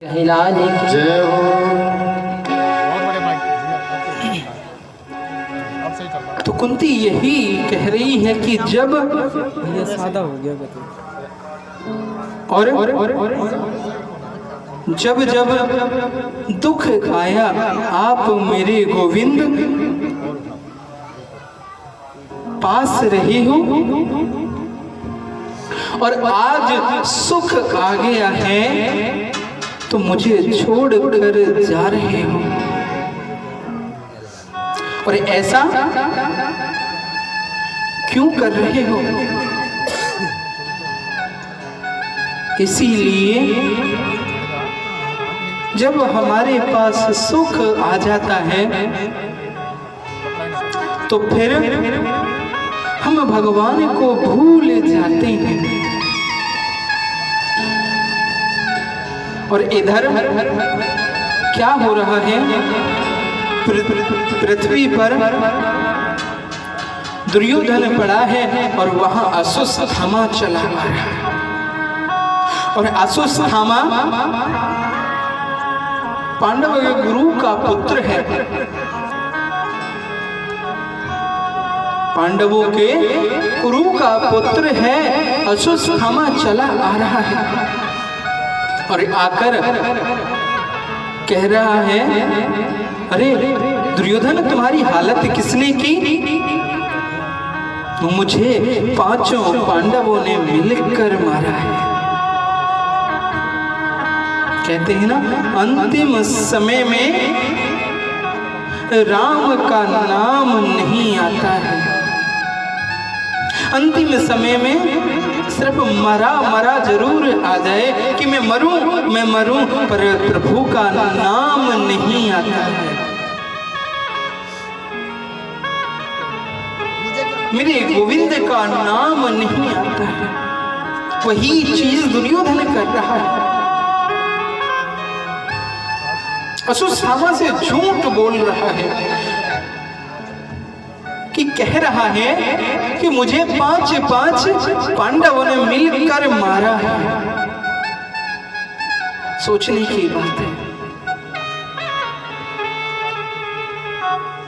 जय हो। तो कुंती यही कह रही है कि जब ये सादा हो गया और जब जब दुख आया आप मेरे गोविंद पास रहे हो, और आज सुख आ गया है तो मुझे छोड़ कर जा रहे हो। और ऐसा क्यों कर रहे हो? इसीलिए जब हमारे पास सुख आ जाता है तो फिर हम भगवान को भूल जाते हैं। और इधर क्या हो रहा है? पृथ्वी पर दुर्योधन पड़ा है और वहां अश्वत्थामा चला आ रहा है। और अश्वत्थामा पांडव के गुरु का पुत्र है, पांडवों के गुरु का पुत्र है। अश्वत्थामा चला आ रहा है और आकर कह रहा है, अरे दुर्योधन तुम्हारी हालत किसने की? मुझे पांचों पांडवों ने मिलकर मारा है। कहते हैं ना, अंतिम समय में राम का नाम नहीं आता है। अंतिम समय में सिर्फ मरा मरा जरूर आ जाए कि मैं मरूं, पर प्रभु का नाम नहीं आता है। मेरे गोविंद का नाम नहीं आता है। वही चीज दुर्योधन कर रहा है। अश्वत्थामा से झूठ बोल रहा है कि कह रहा है कि मुझे पांच पांडवों ने मिलकर मारा है। सोचने की बात है।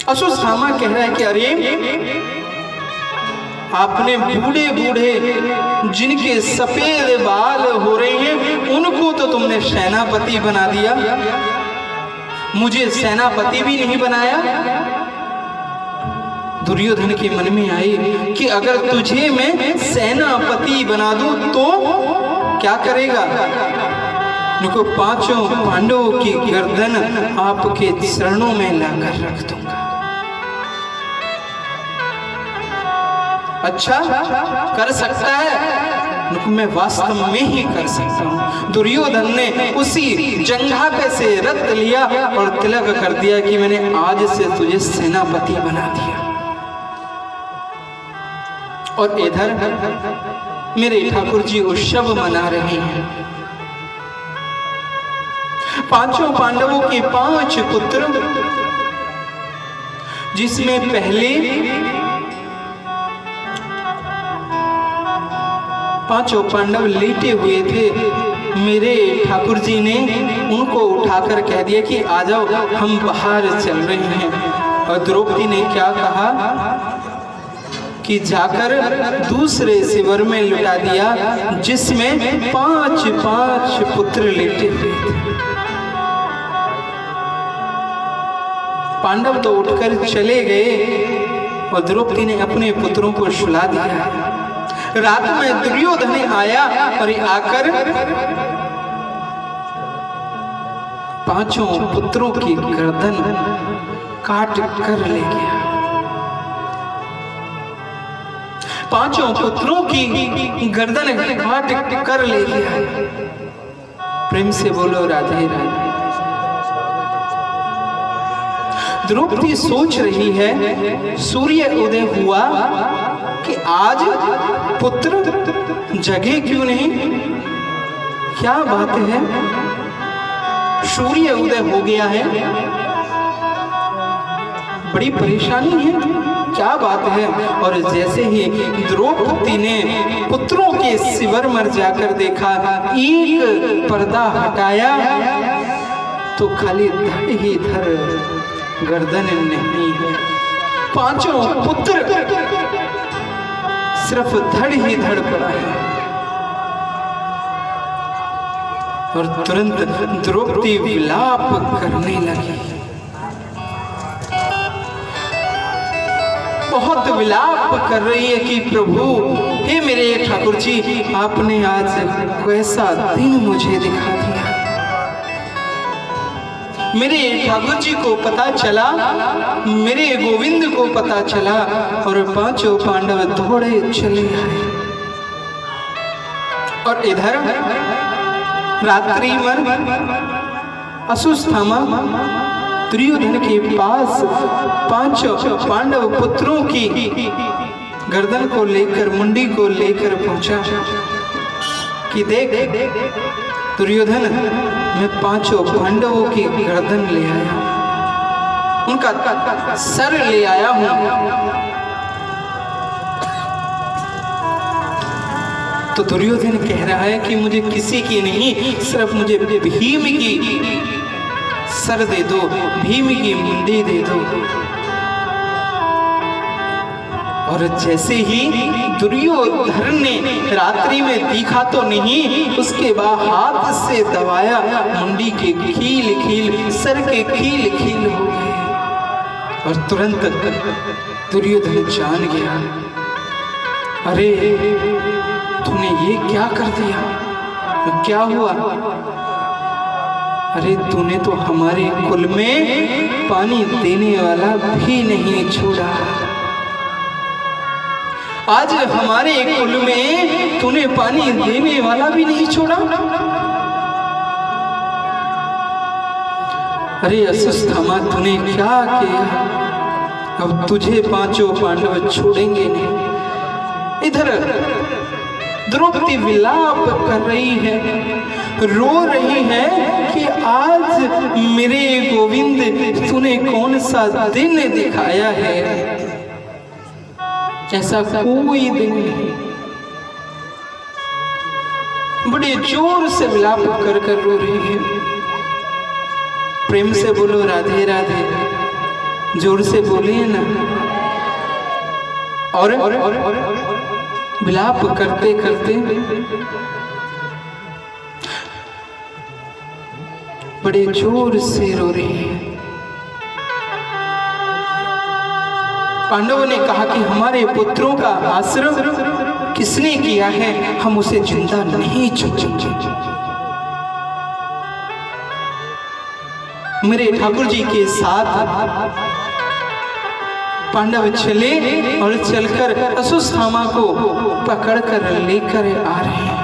अश्वत्थामा कह रहा है कि अरे आपने बूढ़े बूढ़े जिनके सफेद बाल हो रहे हैं उनको तो तुमने सेनापति बना दिया, मुझे सेनापति भी नहीं बनाया। दुर्योधन के मन में आई कि अगर तुझे मैं सेनापति बना दूं तो क्या करेगा? उनको पांचों पांडवों की गर्दन आपके चरणों में लाकर रख दूंगा। अच्छा कर सकता है? मैं वास्तव में ही कर सकता हूँ। दुर्योधन ने उसी जंघा पे से रत लिया और तिलक कर दिया कि मैंने आज से तुझे सेनापति बना दिया। और इधर मेरे ठाकुर जी उत्सव मना रहे हैं। पांचों पांडवों के 5 पुत्र, जिसमें पहले 5 पांडव लेटे हुए थे। मेरे ठाकुर जी ने उनको उठाकर कह दिया कि आ जाओ, हम बाहर चल रहे हैं। और द्रौपदी ने क्या कहा कि जाकर दूसरे शिविर में लुटा दिया जिसमें 5 पुत्र लेटे हुए थे। पांडव तो उठकर चले गए और द्रौपदी ने अपने पुत्रों को सुला दिया। रात में दुर्योधन आया और आकर 5 पुत्रों की गर्दन काट कर ले गया। 5 पुत्रों की गर्दन काट कर ले गया। प्रेम से बोलो राधे राधे। द्रौपदी सोच रही है, सूर्य उदय हुआ कि आज पुत्र जगे क्यों नहीं? क्या बात है? सूर्य उदय हो गया है, बड़ी परेशानी है। क्या बात है। और जैसे ही द्रौपदी ने पुत्रों के शिविर में जाकर देखा, एक पर्दा हटाया तो खाली धड़ ही धड़, गर्दन नहीं है। पांचों पुत्र सिर्फ धड़ ही धड़ पड़ा है। और तुरंत द्रौपदी विलाप करने लगी, बहुत विलाप कर रही है कि प्रभु, हे मेरे ठाकुर जी, आपने आज कैसा दिन मुझे दिखा दिया। मेरे ठाकुर जी को पता चला, मेरे गोविंद को पता चला, और पांचों पांडव दौड़े चले आए। और इधर रात्रि में अश्वत्थामा दुर्योधन के पास पांचों पांडव पुत्रों की गर्दन को लेकर, मुंडी को लेकर पहुंचा कि देख दुर्योधन, मैं पांचों पांडवों की गर्दन ले आया, उनका सर ले आया हूं। तो दुर्योधन कह रहा है कि मुझे किसी की नहीं, सिर्फ मुझे भीम की सर दे दो, भीम की मुंडी दे दो। और जैसे ही दुर्योधन ने रात्रि में दिखा तो नहीं, उसके बाद हाथ से दबाया, मुंडी के खील खील, सर के खील खील हो गए। और तुरंत दुर्योधन जान गया, अरे तूने ये क्या कर दिया, क्या हुआ? अरे तूने तो हमारे कुल में पानी देने वाला भी नहीं छोड़ा। आज हमारे कुल में तूने पानी देने वाला भी नहीं छोड़ा। अरे अश्वत्थामा, तूने क्या किया? अब तुझे पांचों पांडव छोड़ेंगे नहीं। इधर द्रौपदी विलाप कर रही है, रो रही है कि आज मेरे गोविंद, तूने कौन सा दिन दिखाया है, ऐसा कोई दिन नहीं। बड़े जोर से विलाप कर कर रो रही है। प्रेम से बोलो राधे राधे, जोर से बोलिए ना। और विलाप करते करते बड़े जोर से रो रही है। पांडवों ने कहा कि हमारे पुत्रों का आश्रम किसने किया है, हम उसे जिंदा नहीं छोड़ेंगे। मेरे ठाकुर जी के साथ पांडव चले और चलकर अश्वत्थामा को पकड़कर लेकर आ रहे हैं।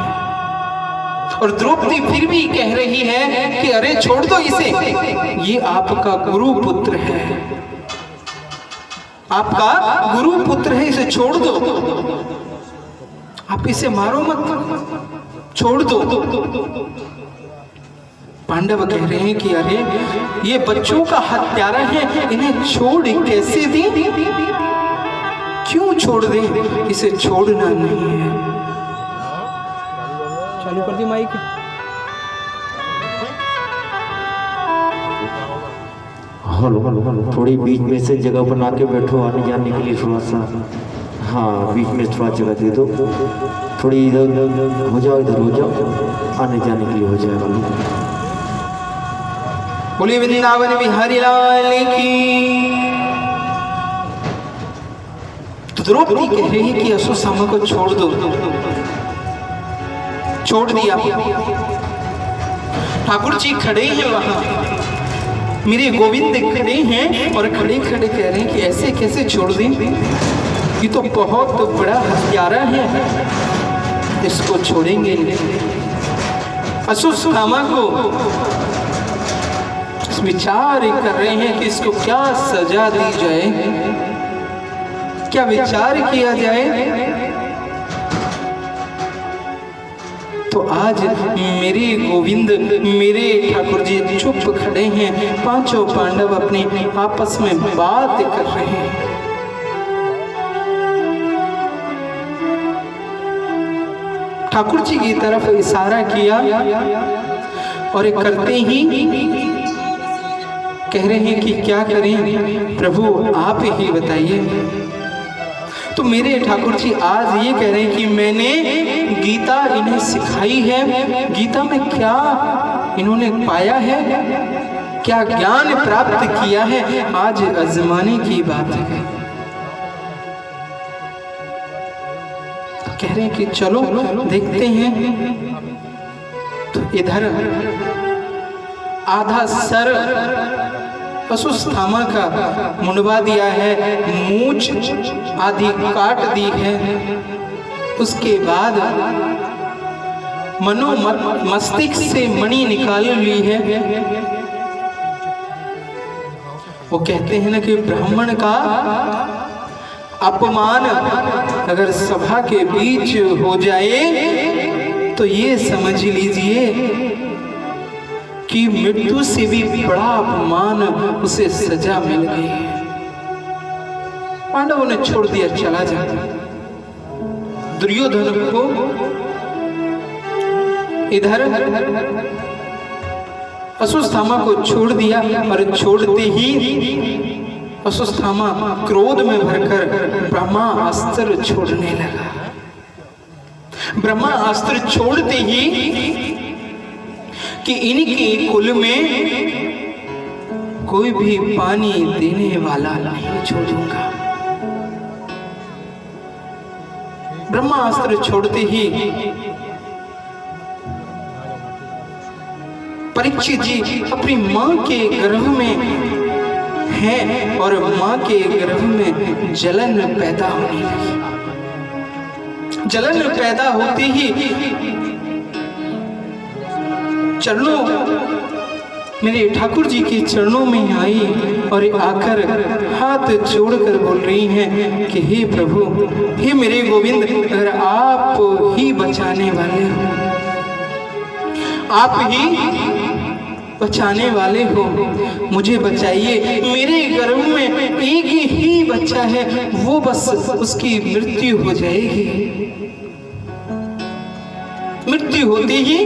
और द्रौपदी फिर भी कह रही है कि अरे छोड़ दो इसे, ये आपका गुरु पुत्र है, आपका गुरु पुत्र है, इसे छोड़ दो, आप इसे मारो मत, छोड़ दो। पांडव कह रहे हैं कि अरे ये बच्चों का हत्यारा है, इन्हें छोड़ कैसे दें, क्यों छोड़ दें, इसे छोड़ना नहीं है। चालू कर दी माइक। हेलो, थोड़ी बीच में से जगह बना के बैठो, आने जाने के लिए थोड़ा सा। हाँ, बीच में थोड़ा जगह दे दो, थोड़ी इधर हो जाओ, इधर हो जाओ, आने जाने के लिए हो जाएगा। बोलिए वृंदावन बिहारी लाल की। तो द्रौपदी कह रही है कि अश्वत्थामा को छोड़ दो, छोड़ दिया। ठाकुर जी खड़े हैं वहां, मेरे गोविंद खड़े हैं और खड़े खड़े कह रहे हैं कि ऐसे कैसे छोड़ दें, ये तो बहुत बड़ा हत्यारा है, इसको छोड़ेंगे नहीं। अश्वत्थामा को विचार कर रहे हैं कि इसको क्या सजा दी जाए, क्या विचार किया जाए। तो आज मेरे गोविंद, मेरे ठाकुर जी चुप खड़े हैं, पांचों पांडव अपने आपस में बात कर रहे हैं। ठाकुर जी की तरफ इशारा किया और करते ही कह रहे हैं कि क्या करें प्रभु, आप ही बताइए। तो मेरे ठाकुर जी आज ये कह रहे हैं कि मैंने गीता इन्हें सिखाई है, गीता में क्या इन्होंने पाया है, क्या ज्ञान प्राप्त किया है, आज आजमाने की बात है। तो कह रहे हैं कि चलो देखते हैं। तो इधर आधा सर अश्वत्थामा का मुंडवा दिया है, मूंछ आधी काट दी है। उसके बाद मस्तिष्क से मणि निकाल ली है। वो कहते हैं ना कि ब्राह्मण का अपमान अगर सभा के बीच हो जाए तो ये समझ लीजिए कि मृत्यु से भी बड़ा अपमान उसे सजा मिल गई है। पांडवों ने छोड़ दिया, चला जाता। दुर्योधन को इधर अश्वत्थामा को छोड़ दिया और छोड़ते ही अश्वत्थामा क्रोध में भरकर ब्रह्मास्त्र छोड़ने लगा। ब्रह्मास्त्र छोड़ते ही कि इनके कुल में कोई भी पानी देने वाला नहीं छोड़ूंगा। ब्रह्मास्त्र छोड़ते ही परीक्षित जी अपनी मां के गर्भ में हैं और मां के गर्भ में जलन पैदा होने लगी। जलन पैदा होते ही चरणों मेरे ठाकुर जी के चरणों में आई और आकर हाथ जोड़कर बोल रही हैं कि हे प्रभु, हे मेरे गोविंद, अगर आप ही बचाने वाले हो, आप ही बचाने वाले हो, मुझे बचाइए। मेरे गर्भ में एक ही बच्चा है, वो बस उसकी मृत्यु हो जाएगी। मृत्यु होती ही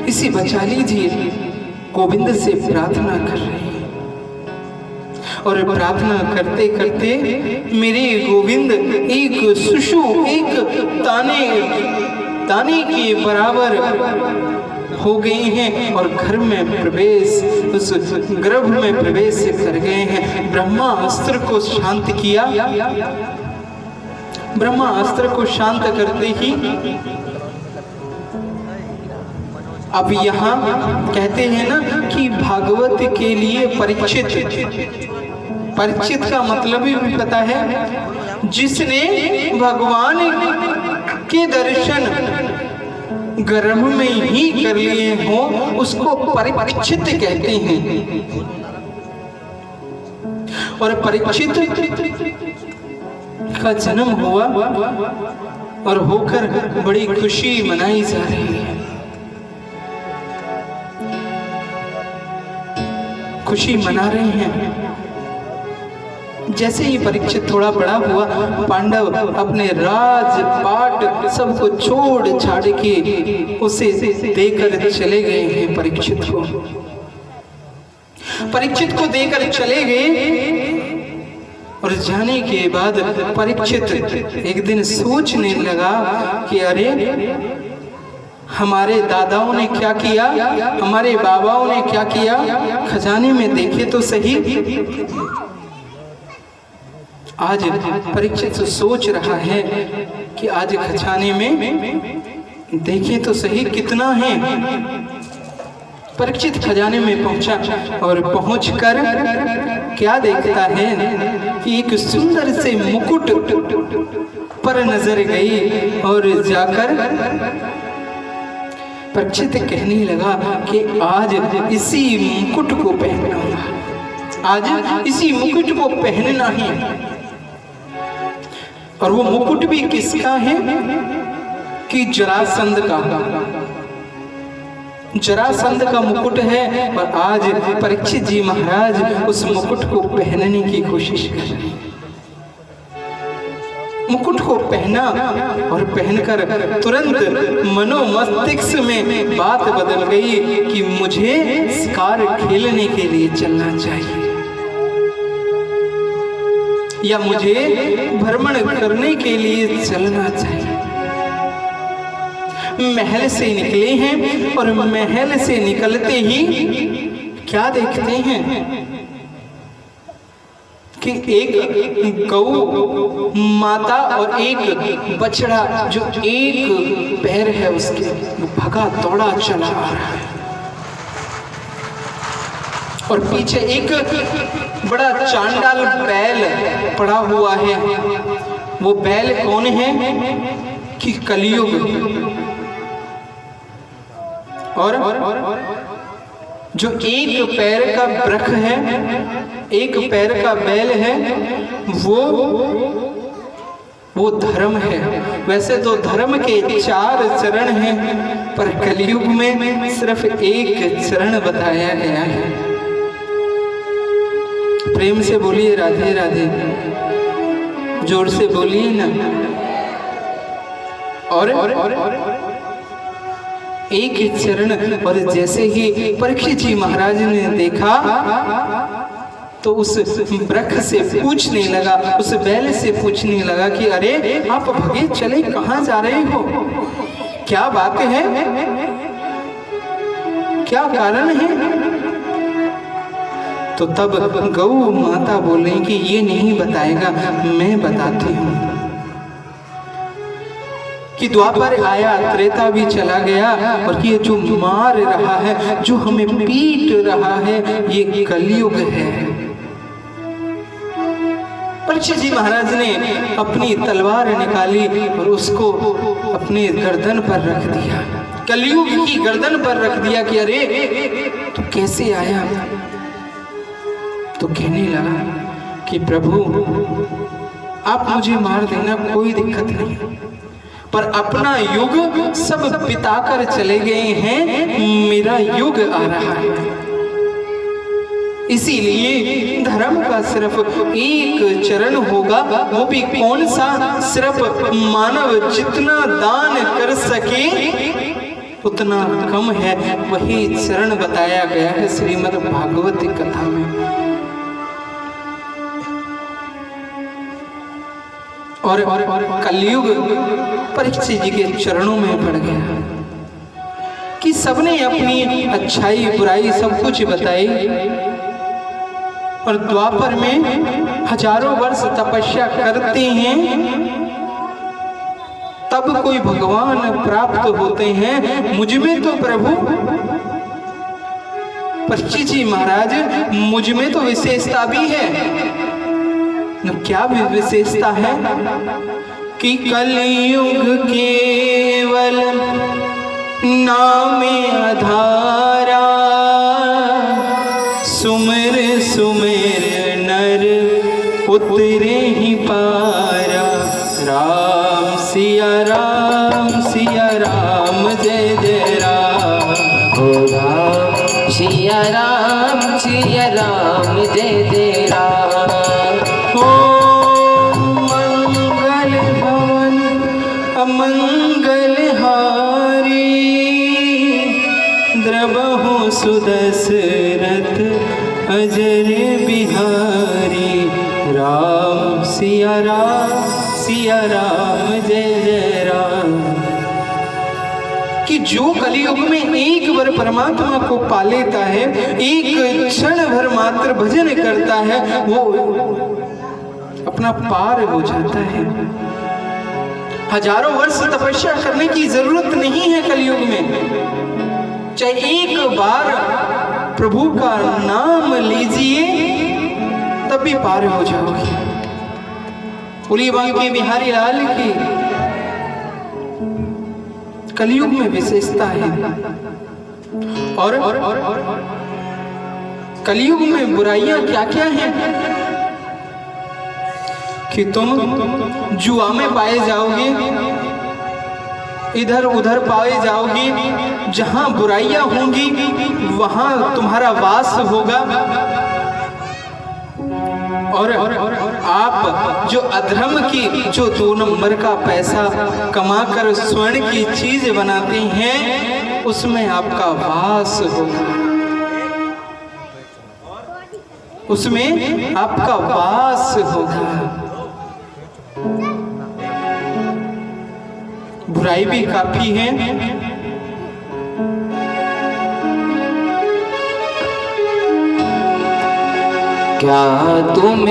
इसे बचा लीजिए, गोविंद से प्रार्थना कर रहे हैं। और प्रार्थना करते करते मेरे गोविंद एक शिशु, एक ताने के बराबर हो गए हैं और घर में प्रवेश, उस गर्भ में प्रवेश कर गए हैं। ब्रह्मास्त्र को शांत किया। ब्रह्मास्त्र को शांत करते ही अब यहाँ कहते हैं ना कि भागवत के लिए परीक्षित, परीक्षित का मतलब भी पता है, जिसने भगवान के दर्शन गर्भ में ही कर लिए हों उसको परीक्षित कहते हैं। और परीक्षित का जन्म हुआ और होकर बड़ी खुशी मनाई जा रही है। खुशी मना रहे हैं। जैसे ही परीक्षित थोड़ा बड़ा हुआ, पांडव अपने राजपाट सबको छोड़ छाड़ के उसे देकर चले गए हैं। परीक्षित को देकर चले गए और जाने के बाद परीक्षित एक दिन सोचने लगा कि अरे, हमारे दादाओं ने क्या किया, हमारे बाबाओं ने क्या किया, खजाने में देखे तो सही। आज परीक्षित सोच रहा है कि आज खजाने में देखें तो सही कितना है। परीक्षित खजाने में पहुंचा और पहुंचकर क्या देखता है कि एक सुंदर से मुकुट पर नजर गई और जाकर परीक्षित कहने लगा कि आज इसी मुकुट को पहनूंगा, आज इसी मुकुट को पहनना है। और वो मुकुट भी किसका है कि जरासंध का। जरासंध का मुकुट है और आज परीक्षित जी महाराज उस मुकुट को पहनने की कोशिश कर रहे हैं। मुकुट को पहना और पहनकर तुरंत मनोमस्तिष्क में बात बदल गई कि मुझे शिकार खेलने के लिए चलना चाहिए या मुझे भ्रमण करने के लिए चलना चाहिए। महल से निकले हैं और महल से निकलते ही क्या देखते हैं कि एक गौ माता और एक बछड़ा जो एक पैर है उसके भगा दौड़ा चला आ रहा है और पीछे एक बड़ा चांडाल बैल पड़ा हुआ है। वो बैल कौन है कि कलयुग। और जो एक पैर का वृक्ष है, एक पैर का बैल है, वो धर्म है। वैसे तो धर्म के 4 चरण हैं, पर कलयुग में सिर्फ एक चरण बताया गया है। प्रेम से बोलिए राधे राधे, जोर से बोलिए ना। और एक ही चरण। और जैसे ही परीक्षित जी महाराज ने देखा तो उस वृक्ष से पूछने लगा, उस बैल से पूछने लगा कि अरे आप भगे चले कहाँ जा रहे हो, क्या बात है, क्या कारण है। तो तब गौ माता बोले कि ये नहीं बताएगा, मैं बताती हूँ कि द्वापर आया, त्रेता भी चला गया और ये जो मार रहा है, जो हमें पीट रहा है, ये कलयुग है। परीक्षित जी महाराज ने अपनी तलवार निकाली और उसको अपने गर्दन पर रख दिया, कलयुग की गर्दन पर रख दिया कि अरे तू कैसे आया। तो कहने लगा कि प्रभु आप मुझे मार देना, कोई दिक्कत नहीं, पर अपना युग सब बिताकर चले गए हैं, मेरा युग आ रहा है। इसीलिए धर्म का सिर्फ एक चरण होगा, वो भी कौन सा, सिर्फ मानव जितना दान कर सके उतना कम है, वही चरण बताया गया है श्रीमद् भागवत कथा में। और कलयुग परीक्षित जी के चरणों में पड़ गया कि सबने अपनी अच्छाई बुराई सब कुछ बताई। और द्वापर में हजारों वर्ष तपस्या करते हैं तब कोई भगवान प्राप्त होते हैं, मुझ में तो प्रभु परीक्षित जी महाराज, मुझ में तो विशेषता भी है। क्या विशेषता है कि कलयुग केवल नाम आधारा, सुमिर सुमिर नर उतरे ही पारा। राम सिया राम जय जय राम, हो राम सिया राम जय जय राम। मंगल भवन अमंगल हारी, द्रवहु सुदशरथ अजर बिहारी। राम सिया राम जय जय राम। कि जो कलयुग में एक बार परमात्मा को पा लेता है, एक क्षण भर मात्र भजन करता है, वो अपना पार हो जाता है। हजारों वर्ष तपस्या करने की जरूरत नहीं है कलयुग में, चाहे एक बार प्रभु का नाम लीजिए तब भी पार हो जाओगे। बोलिए बांके बिहारी लाल की। कलयुग में विशेषता है। और कलयुग में बुराइयां क्या क्या हैं कि तुम जुआ में पाए जाओगे, इधर उधर पाए जाओगे, जहां बुराइयां होंगी वहां तुम्हारा वास होगा। और आप जो अधर्म की, जो 2 नंबर का पैसा कमाकर स्वर्ण की चीज बनाते हैं, उसमें आपका वास होगा, उसमें आपका वास होगा। बुराई भी काफी है। क्या तुम्हें